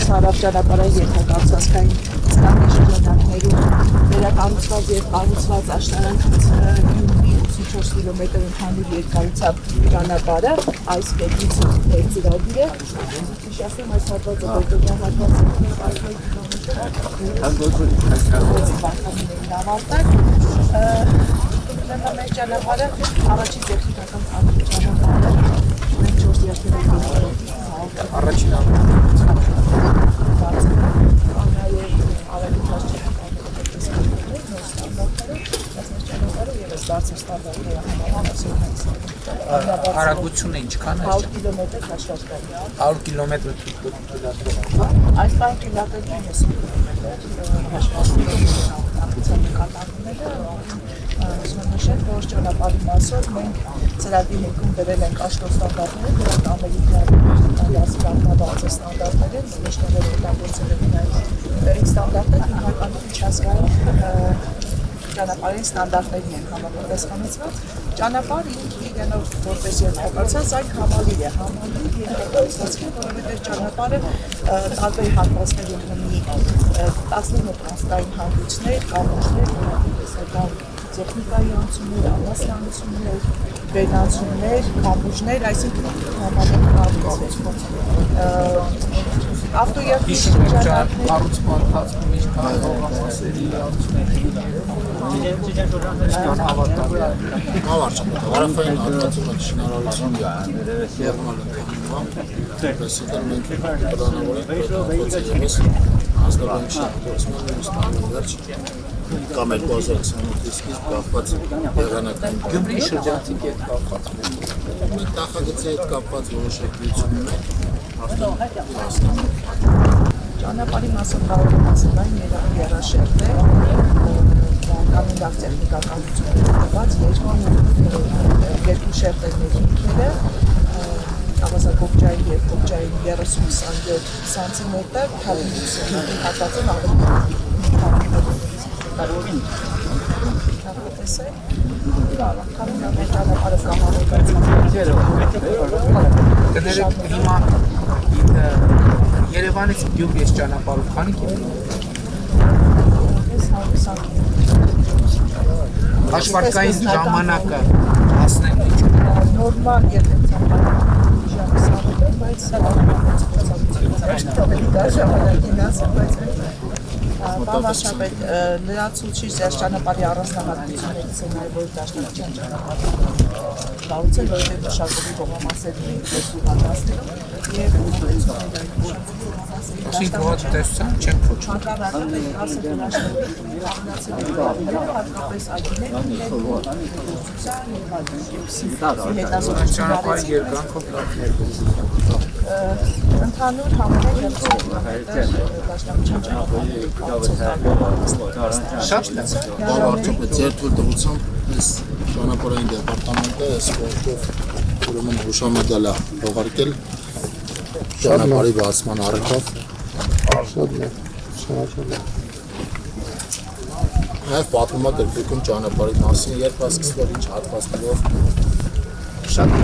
Հարավ ճանապարհային ենթակառուցվածքային ստանդարտների ժամանակներում վերակառուցված եւ կառուցված աշտարակից 84 կիլոմետր ընդհանուր երկարությամբ ճանապարհը այս կետից ծրագիրը հիշեցնում այս հատվածը բետոնյան հատվածը մեր ճանապարհը առաջին տեխնիկական ճանապարհը մենք 4 երկրների առաջին Արագությունը ինչքան է? 100 կիլոմետր հաշվարկային։ 100 կիլոմետր Այս բան կիլոմետրի 50 կիլոմետր հաշվարկային կատարումները նշել, որ ճանապարհի մասով մենք ծրագրի ներքում դրել ենք աշխարհ ստանդարտները, դրանք ամերիկյան դասկառնաբաց ստանդարտներ են, մեջտեղեր օգտագործել են այդ ստանդարտները հիմնականում միջազգային ճանապարհային ստանդարտների են համապատասխանեցված։ Ճանապարհը իրենով որպես երկրածած այն համալիր է, երկրածածքի, որովհետև ճանապարհը տարբեր հատվածներում ունի 19 տրանսպորտային հանգույցներ, կառույցներ, տնտեսական տեխնիկայի անցումներ, ամասնանություններ, վերանցումներ, կամուրջներ, այսինքն համալիր կառույցներ։ Ավտոյարդի կառուցման ընթացքում ինչքան հողամասերի Հարավային հատվածում շինարարություն եղնալ ընդհանրում տեսել մենք պլանավորենք ազգային շահագործման ստանալու վերջ կամ 2028-ի սկիզբ կապված եղանակային Գյումրի շրջանցիկ հետ կապված մենք նախագծի հետ կապված որոշ եկություններ ճանապարհի մասով կարող եմ ասել այն երաշերտ է, կանոն լավ տեխնիկականություն տված երկու շերտերների ինքերը, ավազակոպճային և կոպճային 30-27 սանտիմետր, հավինի հատվածում ավելի կարողին ճանապարհը կներեք հիմա Երևանից Գյումրի ես ճանապարհով քանի կիլոմետր հաշվարկային ժամանակը հասնենք նորմալ եթե ժամանակը բայց ժամանակին ասեմ բայց բավարարաբար լրացուցիչ ճանապարհի առանձնահատկություններից է նաև որ դաշնակցության ճանապարհը կառուցել որտեղ մշակողի հողամասերն են երկու հատվածներում եւ Այսինքն հողատեսության չեն փոխում Հակառակը ասել դաշնակցության հատկապես այգիներն են ճանապարհի երկանքով լավ ներգործում ընդհանուր համարել դաշնակցության ճանապարհի Շատ լավ Արդյոք ձեր թույլտվությամբ այս ճանապարհային դեպարտամենտը այս ոլորտով ուրեմն հուշամեդալ է ուղարկել ճանապարհի բացման առիթով Շատ լավ, շատ լավ Նաև պատմում է գրքույկում ճանապարհի մասին երբ հասկացվել ինչ հատվածներով Շատ լավ